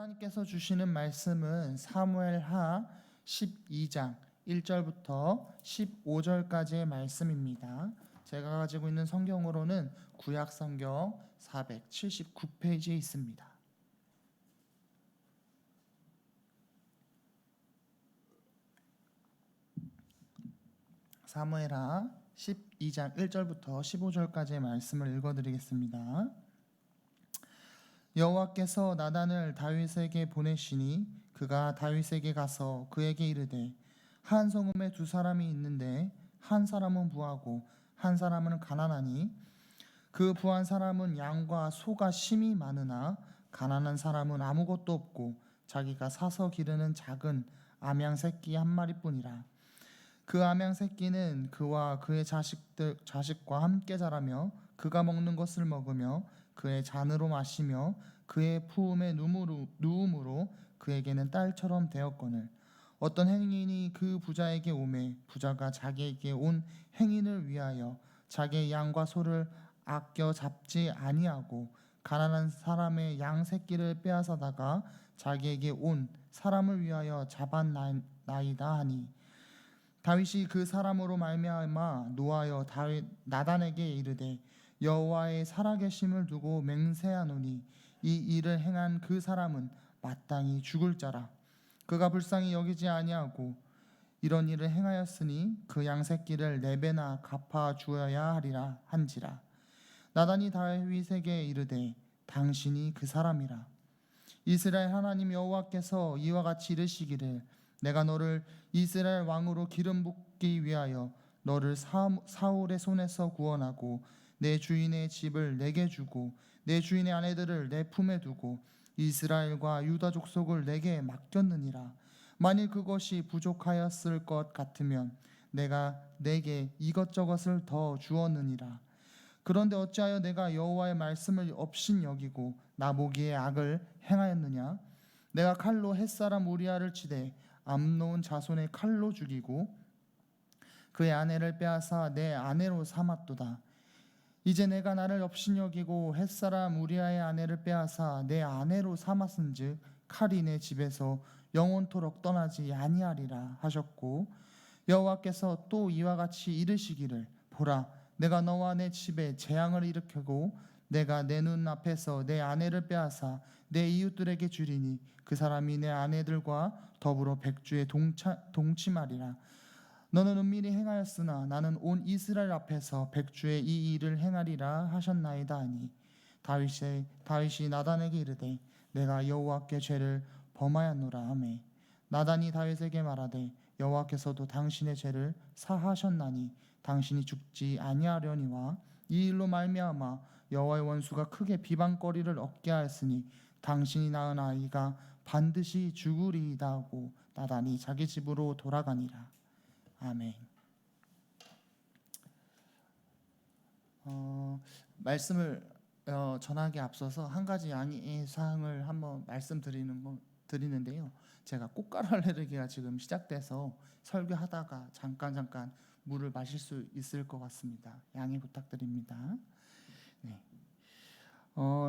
하나님께서 주시는 말씀은 사무엘하 12장 1절부터 15절까지의 말씀입니다. 제가 가지고 있는 성경으로는 구약 성경 479페이지에 있습니다. 사무엘하 12장 1절부터 15절까지의 말씀을 읽어드리겠습니다. 여호와께서 나단을 다윗에게 보내시니 그가 다윗에게 가서 그에게 이르되 한 성읍에 두 사람이 있는데 한 사람은 부하고 한 사람은 가난하니 그 부한 사람은 양과 소가 심히 많으나 가난한 사람은 아무것도 없고 자기가 사서 기르는 작은 암양 새끼 한 마리뿐이라. 그 암양 새끼는 그와 그의 자식과 함께 자라며 그가 먹는 것을 먹으며 그의 잔으로 마시며 그의 품에 누움으로 그에게는 딸처럼 되었거늘 어떤 행인이 그 부자에게 오매 부자가 자기에게 온 행인을 위하여 자기의 양과 소를 아껴 잡지 아니하고 가난한 사람의 양 새끼를 빼앗아다가 자기에게 온 사람을 위하여 잡았나이다 하니 다윗이 그 사람으로 말미암아 노하여 나단에게 이르되 여호와의 살아계심을 두고 맹세하노니 이 일을 행한 그 사람은 마땅히 죽을 자라. 그가 불쌍히 여기지 아니하고 이런 일을 행하였으니 그 양새끼를 4배나 갚아 주어야 하리라 한지라. 나단이 다윗에게 이르되 당신이 그 사람이라. 이스라엘 하나님 여호와께서 이와 같이 이르시기를 내가 너를 이스라엘 왕으로 기름 붓기 위하여 너를 사울의 손에서 구원하고 내 주인의 집을 내게 주고 내 주인의 아내들을 내 품에 두고 이스라엘과 유다 족속을 내게 맡겼느니라. 만일 그것이 부족하였을 것 같으면 내가 내게 이것저것을 더 주었느니라. 그런데 어찌하여 내가 여호와의 말씀을 업신 여기고 나보기에 악을 행하였느냐? 내가 칼로 햇사람 우리아를 치되 암논 자손의 칼로 죽이고 그의 아내를 빼앗아 내 아내로 삼았도다. 이제 내가 나를 업신여기고 햇사람 우리아의 아내를 빼앗아 내 아내로 삼았은즉 칼이 내 집에서 영원토록 떠나지 아니하리라 하셨고 여호와께서 또 이와 같이 이르시기를 보라 내가 너와 내 집에 재앙을 일으키고 내가 내 눈 앞에서 내 아내를 빼앗아 내 이웃들에게 주리니 그 사람이 내 아내들과 더불어 백주에 동침하리라. 너는 은밀히 행하였으나 나는 온 이스라엘 앞에서 백주에 이 일을 행하리라 하셨나이다 하니 다윗이 나단에게 이르되 내가 여호와께 죄를 범하였노라 하매 나단이 다윗에게 말하되 여호와께서도 당신의 죄를 사하셨나니 당신이 죽지 아니하려니와 이 일로 말미암아 여호와의 원수가 크게 비방거리를 얻게 하였으니 당신이 낳은 아이가 반드시 죽으리이다 하고 나단이 자기 집으로 돌아가니라. 아멘. 말씀을 전하기에 앞서서 한 가지 양해 사항을 한번 드리는데요. 제가 꽃가루 알레르기가 지금 시작돼서 설교하다가 잠깐 물을 마실 수 있을 것 같습니다. 양해 부탁드립니다. 네.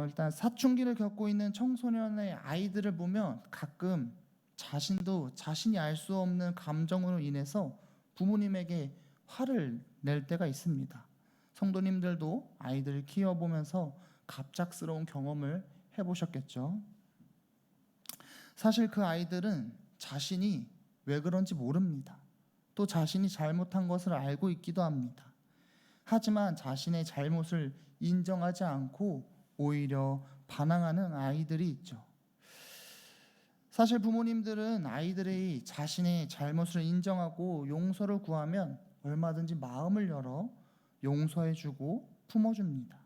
일단 사춘기를 겪고 있는 청소년의 아이들을 보면 가끔 자신이 알 수 없는 감정으로 인해서 부모님에게 화를 낼 때가 있습니다. 성도님들도 아이들을 키워보면서 갑작스러운 경험을 해보셨겠죠. 사실 그 아이들은 자신이 왜 그런지 모릅니다. 또 자신이 잘못한 것을 알고 있기도 합니다. 하지만 자신의 잘못을 인정하지 않고 오히려 반항하는 아이들이 있죠. 사실 부모님들은 아이들이 자신의 잘못을 인정하고 용서를 구하면 얼마든지 마음을 열어 용서해주고 품어줍니다.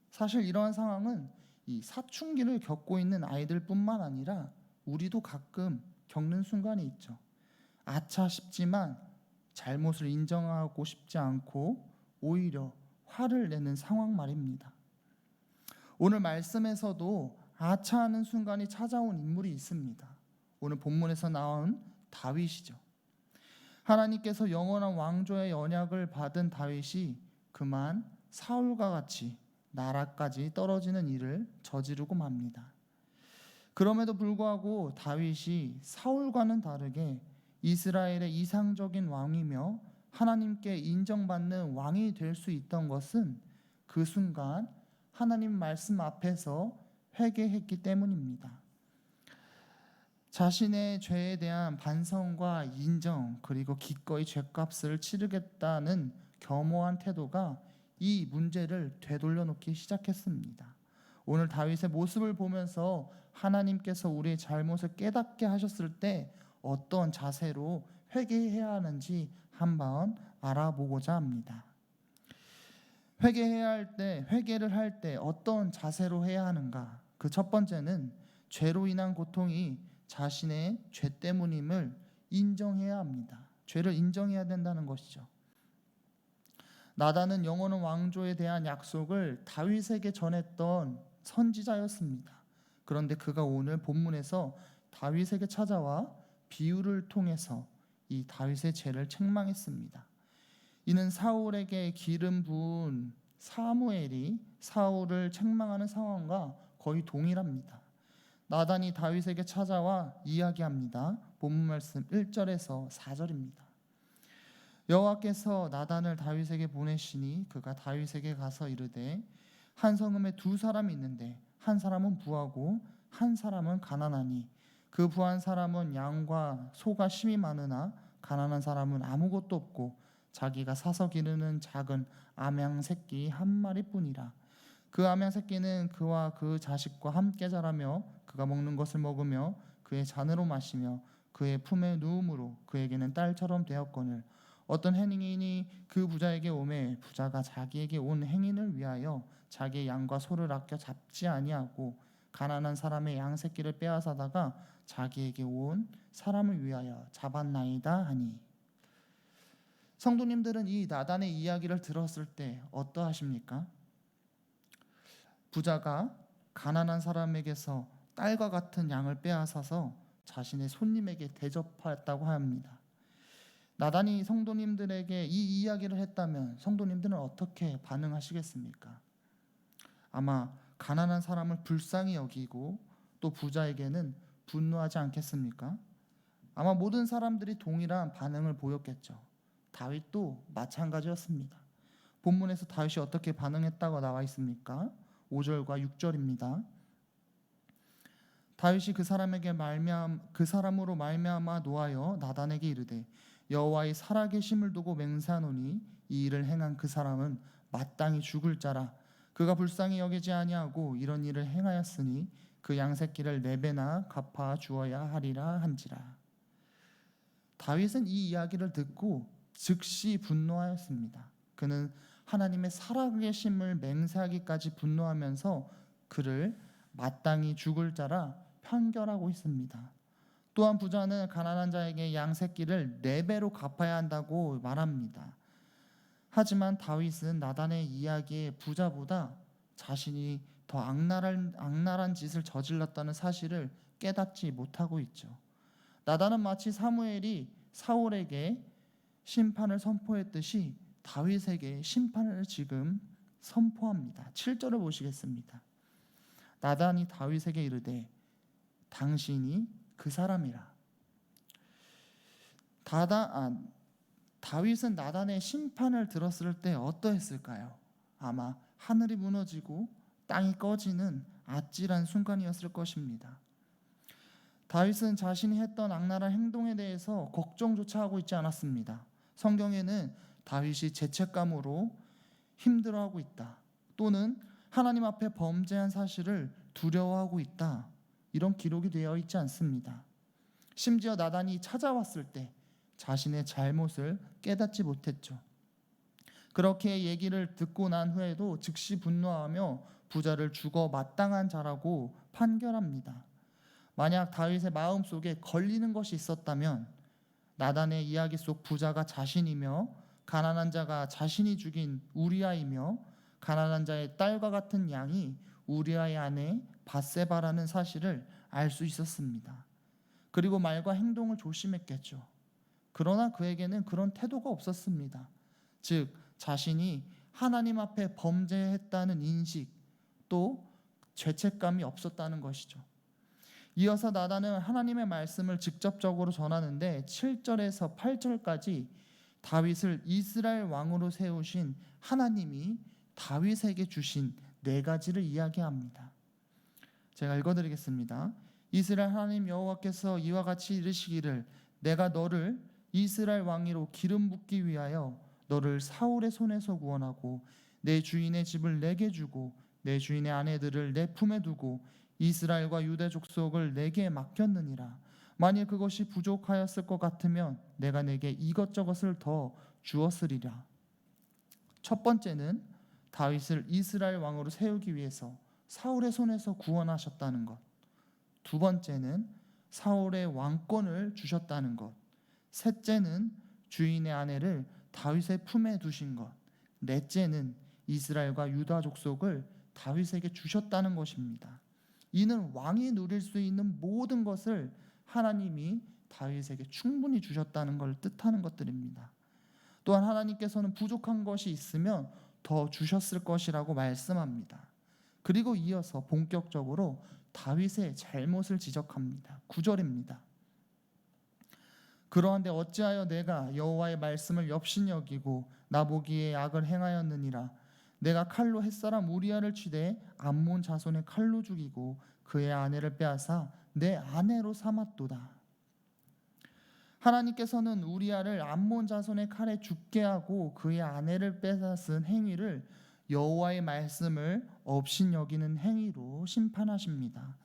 사실 이러한 상황은 이 사춘기를 겪고 있는 아이들뿐만 아니라 우리도 가끔 겪는 순간이 있죠. 아차 싶지만 잘못을 인정하고 싶지 않고 오히려 화를 내는 상황 말입니다. 오늘 말씀에서도 아차하는 순간이 찾아온 인물이 있습니다. 오늘 본문에서 나온 다윗이죠. 하나님께서 영원한 왕조의 언약을 받은 다윗이 그만 사울과 같이 나라까지 떨어지는 일을 저지르고 맙니다. 그럼에도 불구하고 다윗이 사울과는 다르게 이스라엘의 이상적인 왕이며 하나님께 인정받는 왕이 될 수 있던 것은 그 순간 하나님 말씀 앞에서 회개했기 때문입니다. 자신의 죄에 대한 반성과 인정, 그리고 기꺼이 죄값을 치르겠다는 겸허한 태도가 이 문제를 되돌려 놓기 시작했습니다. 오늘 다윗의 모습을 보면서 하나님께서 우리의 잘못을 깨닫게 하셨을 때 어떤 자세로 회개해야 하는지 한번 알아보고자 합니다. 회개를 할 때 어떤 자세로 해야 하는가? 그 첫 번째는 죄로 인한 고통이 자신의 죄 때문임을 인정해야 합니다. 죄를 인정해야 된다는 것이죠. 나단은 영원한 왕조에 대한 약속을 다윗에게 전했던 선지자였습니다. 그런데 그가 오늘 본문에서 다윗에게 찾아와 비유를 통해서 이 다윗의 죄를 책망했습니다. 이는 사울에게 기름 부은 사무엘이 사울을 책망하는 상황과 거의 동일합니다. 나단이 다윗에게 찾아와 이야기합니다. 본문 말씀 1절에서 4절입니다. 여호와께서 나단을 다윗에게 보내시니 그가 다윗에게 가서 이르되 한 성읍에 두 사람이 있는데 한 사람은 부하고 한 사람은 가난하니 그 부한 사람은 양과 소가 심히 많으나 가난한 사람은 아무것도 없고 자기가 사서 기르는 작은 암양 새끼 한 마리뿐이라. 그 암양 새끼는 그와 그 자식과 함께 자라며 그가 먹는 것을 먹으며 그의 잔으로 마시며 그의 품에 누움으로 그에게는 딸처럼 되었거늘 어떤 행인이 그 부자에게 오매 부자가 자기에게 온 행인을 위하여 자기의 양과 소를 아껴 잡지 아니하고 가난한 사람의 양 새끼를 빼앗아다가 자기에게 온 사람을 위하여 잡았나이다 하니. 성도님들은 이 나단의 이야기를 들었을 때 어떠하십니까? 부자가 가난한 사람에게서 딸과 같은 양을 빼앗아서 자신의 손님에게 대접했다고 합니다. 나단이 성도님들에게 이 이야기를 했다면 성도님들은 어떻게 반응하시겠습니까? 아마 가난한 사람을 불쌍히 여기고 또 부자에게는 분노하지 않겠습니까? 아마 모든 사람들이 동일한 반응을 보였겠죠. 다윗도 마찬가지였습니다. 본문에서 다윗이 어떻게 반응했다고 나와 있습니까? 5절과 6절입니다. 다윗이 그 사람으로 말미암아 노하여 나단에게 이르되 여호와의 살아계심을 두고 맹세하노니 이 일을 행한 그 사람은 마땅히 죽을 자라. 그가 불쌍히 여기지 아니하고 이런 일을 행하였으니 그 양새끼를 4배나 갚아 주어야 하리라 한지라. 다윗은 이 이야기를 듣고 즉시 분노하였습니다. 그는 하나님의 살아계심을 맹세하기까지 분노하면서 그를 마땅히 죽을 자라 판결하고 있습니다. 또한 부자는 가난한 자에게 양 새끼를 4배로 갚아야 한다고 말합니다. 하지만 다윗은 나단의 이야기에 부자보다 자신이 더 악랄한 짓을 저질렀다는 사실을 깨닫지 못하고 있죠. 나단은 마치 사무엘이 사울에게 심판을 선포했듯이 다윗에게 심판을 지금 선포합니다. 7절을 보시겠습니다. 나단이 다윗에게 이르되 당신이 그 사람이라. 다윗은 나단의 심판을 들었을 때 어떠했을까요? 아마 하늘이 무너지고 땅이 꺼지는 아찔한 순간이었을 것입니다. 다윗은 자신이 했던 악랄한 행동에 대해서 걱정조차 하고 있지 않았습니다. 성경에는 다윗이 죄책감으로 힘들어하고 있다, 또는 하나님 앞에 범죄한 사실을 두려워하고 있다, 이런 기록이 되어 있지 않습니다. 심지어 나단이 찾아왔을 때 자신의 잘못을 깨닫지 못했죠. 그렇게 얘기를 듣고 난 후에도 즉시 분노하며 부자를 죽어 마땅한 자라고 판결합니다. 만약 다윗의 마음속에 걸리는 것이 있었다면 나단의 이야기 속 부자가 자신이며 가난한 자가 자신이 죽인 우리아이며 가난한 자의 딸과 같은 양이 우리아의 아내 밧세바라는 사실을 알 수 있었습니다. 그리고 말과 행동을 조심했겠죠. 그러나 그에게는 그런 태도가 없었습니다. 즉 자신이 하나님 앞에 범죄했다는 인식, 또 죄책감이 없었다는 것이죠. 이어서 나단은 하나님의 말씀을 직접적으로 전하는데 7절에서 8절까지 다윗을 이스라엘 왕으로 세우신 하나님이 다윗에게 주신 네 가지를 이야기합니다. 제가 읽어드리겠습니다. 이스라엘 하나님 여호와께서 이와 같이 이르시기를 내가 너를 이스라엘 왕위로 기름 붓기 위하여 너를 사울의 손에서 구원하고 내 주인의 집을 내게 주고 내 주인의 아내들을 내 품에 두고 이스라엘과 유다 족속을 내게 맡겼느니라. 만일 그것이 부족하였을 것 같으면 내가 내게 이것저것을 더 주었으리라. 첫 번째는 다윗을 이스라엘 왕으로 세우기 위해서 사울의 손에서 구원하셨다는 것. 두 번째는 사울의 왕권을 주셨다는 것. 셋째는 주인의 아내를 다윗의 품에 두신 것. 넷째는 이스라엘과 유다 족속을 다윗에게 주셨다는 것입니다. 이는 왕이 누릴 수 있는 모든 것을 하나님이 다윗에게 충분히 주셨다는 걸 뜻하는 것들입니다. 또한 하나님께서는 부족한 것이 있으면 더 주셨을 것이라고 말씀합니다. 그리고 이어서 본격적으로 다윗의 잘못을 지적합니다. 9절입니다. 그러한데 어찌하여 내가 여호와의 말씀을 역신여기고 나보기에 악을 행하였느니라. 내가 칼로 햇사람 우리아를 치되 암몬 자손의 칼로 죽이고 그의 아내를 빼앗아 내 아내로 삼았도다. 하나님께서는 우리아를 암몬 자손의 칼에 죽게 하고 그의 아내를 빼앗은 행위를 여호와의 말씀을 업신여기는 행위로 심판하십니다.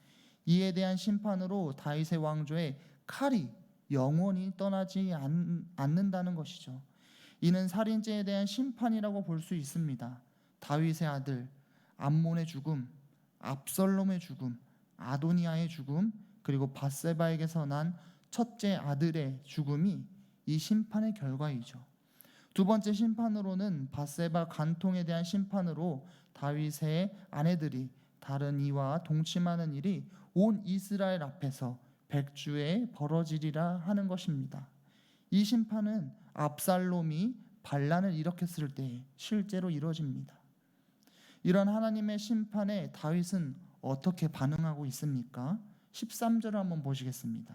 이에 대한 심판으로 다윗의 왕조에 칼이 영원히 떠나지 않는다는 것이죠. 이는 살인죄에 대한 심판이라고 볼 수 있습니다. 다윗의 아들 암몬의 죽음, 압살롬의 죽음, 아도니아의 죽음, 그리고 밧세바에게서 난 첫째 아들의 죽음이 이 심판의 결과이죠. 두 번째 심판으로는 밧세바 간통에 대한 심판으로 다윗의 아내들이 다른 이와 동침하는 일이 온 이스라엘 앞에서 백주에 벌어지리라 하는 것입니다. 이 심판은 압살롬이 반란을 일으켰을 때 실제로 이루어집니다. 이런 하나님의 심판에 다윗은 어떻게 반응하고 있습니까? 13절을 한번 보시겠습니다.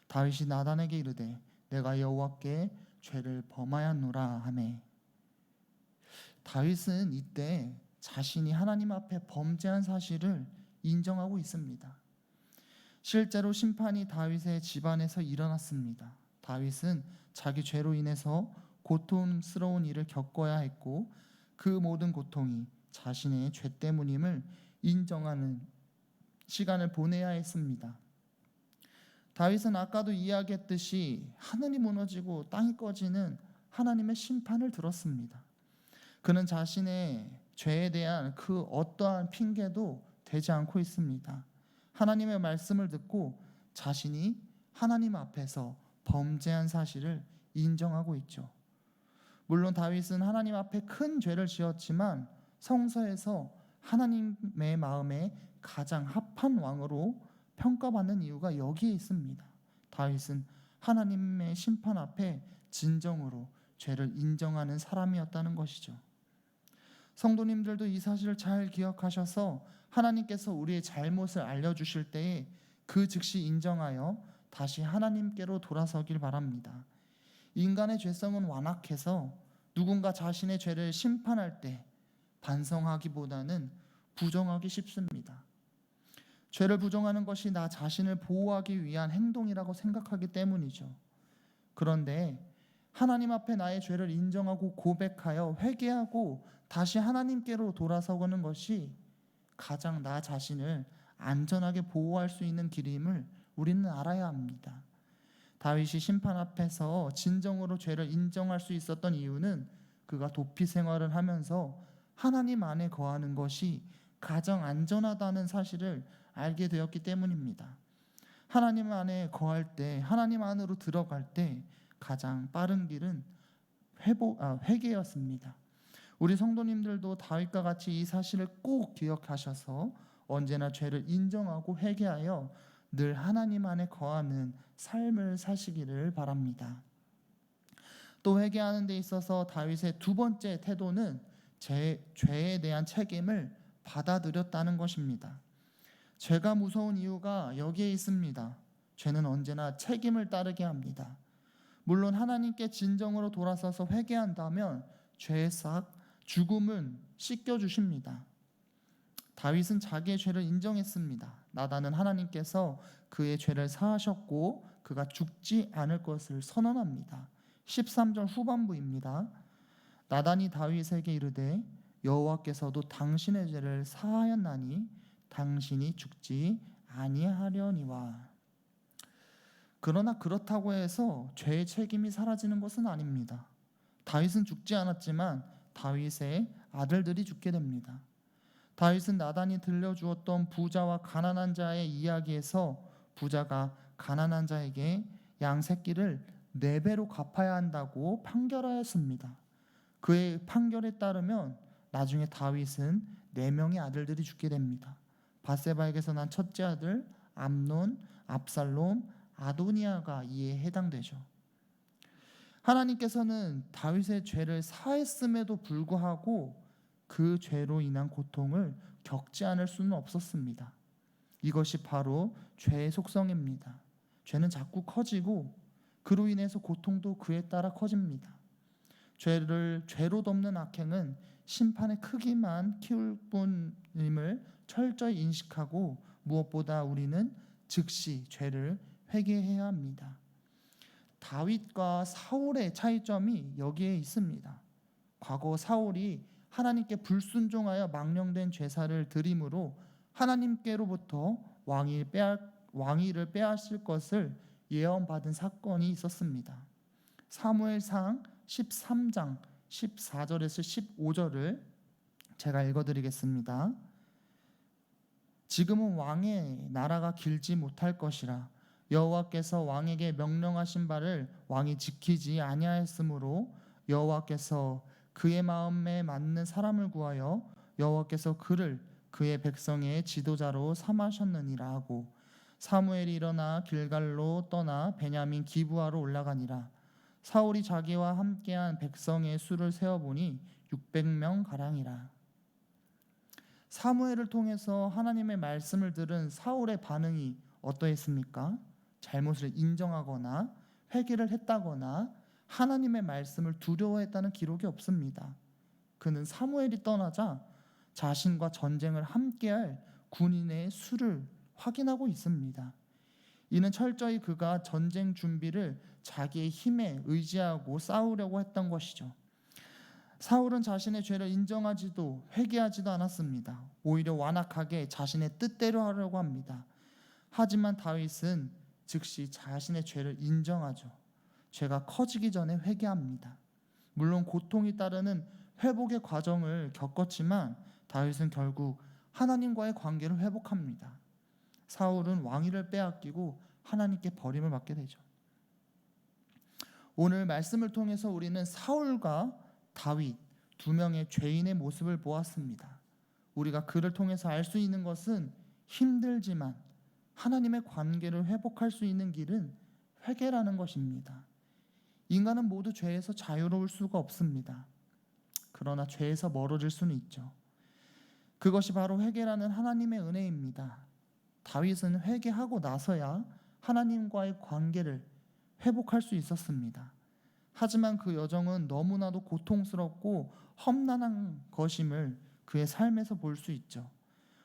다윗이 나단에게 이르되 내가 여호와께 죄를 범하였노라 하매. 다윗은 이때 자신이 하나님 앞에 범죄한 사실을 인정하고 있습니다. 실제로 심판이 다윗의 집안에서 일어났습니다. 다윗은 자기 죄로 인해서 고통스러운 일을 겪어야 했고 그 모든 고통이 자신의 죄 때문임을 인정하는 시간을 보내야 했습니다. 다윗은 아까도 이야기했듯이 하늘이 무너지고 땅이 꺼지는 하나님의 심판을 들었습니다. 그는 자신의 죄에 대한 그 어떠한 핑계도 되지 않고 있습니다. 하나님의 말씀을 듣고 자신이 하나님 앞에서 범죄한 사실을 인정하고 있죠. 물론 다윗은 하나님 앞에 큰 죄를 지었지만 성서에서 하나님의 마음에 가장 합한 왕으로 평가받는 이유가 여기에 있습니다. 다윗은 하나님의 심판 앞에 진정으로 죄를 인정하는 사람이었다는 것이죠. 성도님들도 이 사실을 잘 기억하셔서 하나님께서 우리의 잘못을 알려주실 때에 그 즉시 인정하여 다시 하나님께로 돌아서길 바랍니다. 인간의 죄성은 완악해서 누군가 자신의 죄를 심판할 때 반성하기보다는 부정하기 쉽습니다. 죄를 부정하는 것이 나 자신을 보호하기 위한 행동이라고 생각하기 때문이죠. 그런데 하나님 앞에 나의 죄를 인정하고 고백하여 회개하고 다시 하나님께로 돌아서는 것이 가장 나 자신을 안전하게 보호할 수 있는 길임을 우리는 알아야 합니다. 다윗이 심판 앞에서 진정으로 죄를 인정할 수 있었던 이유는 그가 도피 생활을 하면서 하나님 안에 거하는 것이 가장 안전하다는 사실을 알게 되었기 때문입니다. 하나님 안에 거할 때, 하나님 안으로 들어갈 때 가장 빠른 길은 회개였습니다. 우리 성도님들도 다윗과 같이 이 사실을 꼭 기억하셔서 언제나 죄를 인정하고 회개하여 늘 하나님 안에 거하는 삶을 사시기를 바랍니다. 또 회개하는 데 있어서 다윗의 두 번째 태도는 죄에 대한 책임을 받아들였다는 것입니다. 죄가 무서운 이유가 여기에 있습니다. 죄는 언제나 책임을 따르게 합니다. 물론 하나님께 진정으로 돌아서서 회개한다면 죄의 싹, 죽음은 씻겨주십니다. 다윗은 자기의 죄를 인정했습니다. 나단은 하나님께서 그의 죄를 사하셨고 그가 죽지 않을 것을 선언합니다. 13절 후반부입니다. 나단이 다윗에게 이르되 여호와께서도 당신의 죄를 사하였나니 당신이 죽지 아니하려니와. 그러나 그렇다고 해서 죄의 책임이 사라지는 것은 아닙니다. 다윗은 죽지 않았지만 다윗의 아들들이 죽게 됩니다. 다윗은 나단이 들려주었던 부자와 가난한 자의 이야기에서 부자가 가난한 자에게 양 새끼를 4배로 갚아야 한다고 판결하였습니다. 그의 판결에 따르면 나중에 다윗은 4명의 아들들이 죽게 됩니다. 밧세바에게서 난 첫째 아들 암논, 압살롬, 아도니아가 이에 해당되죠. 하나님께서는 다윗의 죄를 사했음에도 불구하고 그 죄로 인한 고통을 겪지 않을 수는 없었습니다. 이것이 바로 죄의 속성입니다. 죄는 자꾸 커지고 그로 인해서 고통도 그에 따라 커집니다. 죄로 덮는 악행은 심판의 크기만 키울 뿐임을 철저히 인식하고 무엇보다 우리는 즉시 죄를 회개해야 합니다. 다윗과 사울의 차이점이 여기에 있습니다. 과거 사울이 하나님께 불순종하여 망령된 제사를 드림으로 하나님께로부터 왕위를 빼앗을 것을 예언받은 사건이 있었습니다. 사무엘상 13장 14절에서 15절을 제가 읽어드리겠습니다. 지금은 왕의 나라가 길지 못할 것이라 여호와께서 왕에게 명령하신 바를 왕이 지키지 아니하였으므로 여호와께서 그의 마음에 맞는 사람을 구하여 여호와께서 그를 그의 백성의 지도자로 삼으셨느니라 하고 사무엘이 일어나 길갈로 떠나 베냐민 기브아로 올라가니라. 사울이 자기와 함께한 백성의 수를 세어보니 600명 가량이라. 사무엘을 통해서 하나님의 말씀을 들은 사울의 반응이 어떠했습니까? 잘못을 인정하거나 회개를 했다거나 하나님의 말씀을 두려워했다는 기록이 없습니다. 그는 사무엘이 떠나자 자신과 전쟁을 함께할 군인의 수를 확인하고 있습니다. 이는 철저히 그가 전쟁 준비를 자기의 힘에 의지하고 싸우려고 했던 것이죠. 사울은 자신의 죄를 인정하지도 회개하지도 않았습니다. 오히려 완악하게 자신의 뜻대로 하려고 합니다. 하지만 다윗은 즉시 자신의 죄를 인정하죠. 죄가 커지기 전에 회개합니다. 물론 고통이 따르는 회복의 과정을 겪었지만 다윗은 결국 하나님과의 관계를 회복합니다. 사울은 왕위를 빼앗기고 하나님께 버림을 받게 되죠. 오늘 말씀을 통해서 우리는 사울과 다윗 두 명의 죄인의 모습을 보았습니다. 우리가 그를 통해서 알 수 있는 것은 힘들지만 하나님의 관계를 회복할 수 있는 길은 회개라는 것입니다. 인간은 모두 죄에서 자유로울 수가 없습니다. 그러나 죄에서 멀어질 수는 있죠. 그것이 바로 회개라는 하나님의 은혜입니다. 다윗은 회개하고 나서야 하나님과의 관계를 회복할 수 있었습니다. 하지만 그 여정은 너무나도 고통스럽고 험난한 것임을 그의 삶에서 볼 수 있죠.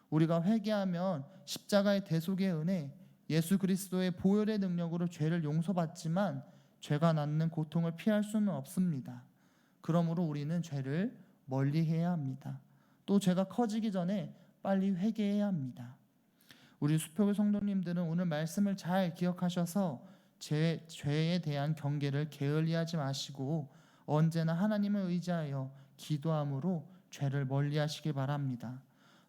우리가 회개하면 십자가의 대속의 은혜, 예수 그리스도의 보혈의 능력으로 죄를 용서받지만 죄가 낳는 고통을 피할 수는 없습니다. 그러므로 우리는 죄를 멀리해야 합니다. 또 죄가 커지기 전에 빨리 회개해야 합니다. 우리 수표교 성도님들은 오늘 말씀을 잘 기억하셔서 죄에 대한 경계를 게을리하지 마시고 언제나 하나님을 의지하여 기도함으로 죄를 멀리하시기 바랍니다.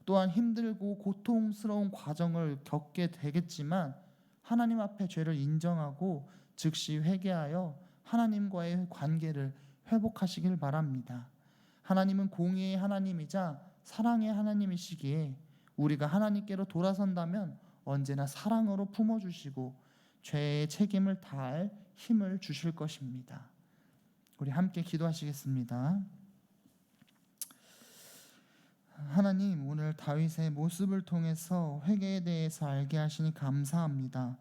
또한 힘들고 고통스러운 과정을 겪게 되겠지만 하나님 앞에 죄를 인정하고 즉시 회개하여 하나님과의 관계를 회복하시길 바랍니다. 하나님은 공의의 하나님이자 사랑의 하나님이시기에 우리가 하나님께로 돌아선다면 언제나 사랑으로 품어주시고 죄의 책임을 다할 힘을 주실 것입니다. 우리 함께 기도하시겠습니다. 하나님, 오늘 다윗의 모습을 통해서 회개에 대해서 알게 하시니 감사합니다.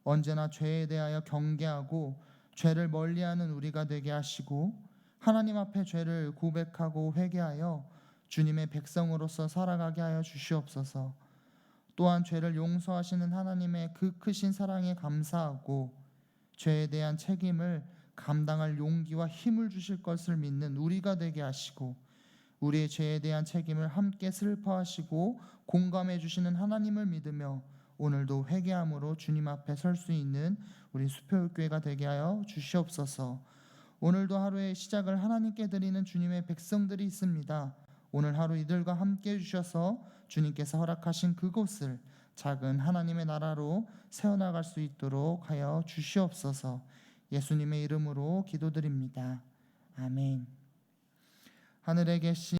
언제나 죄에 대하여 경계하고 죄를 멀리하는 우리가 되게 하시고 하나님 앞에 죄를 고백하고 회개하여 주님의 백성으로서 살아가게 하여 주시옵소서. 또한 죄를 용서하시는 하나님의 그 크신 사랑에 감사하고 죄에 대한 책임을 감당할 용기와 힘을 주실 것을 믿는 우리가 되게 하시고 우리의 죄에 대한 책임을 함께 슬퍼하시고 공감해 주시는 하나님을 믿으며 오늘도 회개함으로 주님 앞에 설 수 있는 우리 수표교회가 되게 하여 주시옵소서. 오늘도 하루의 시작을 하나님께 드리는 주님의 백성들이 있습니다. 오늘 하루 이들과 함께 해주셔서 주님께서 허락하신 그곳을 작은 하나님의 나라로 세워나갈 수 있도록 하여 주시옵소서. 예수님의 이름으로 기도드립니다. 아멘. 하늘에 계신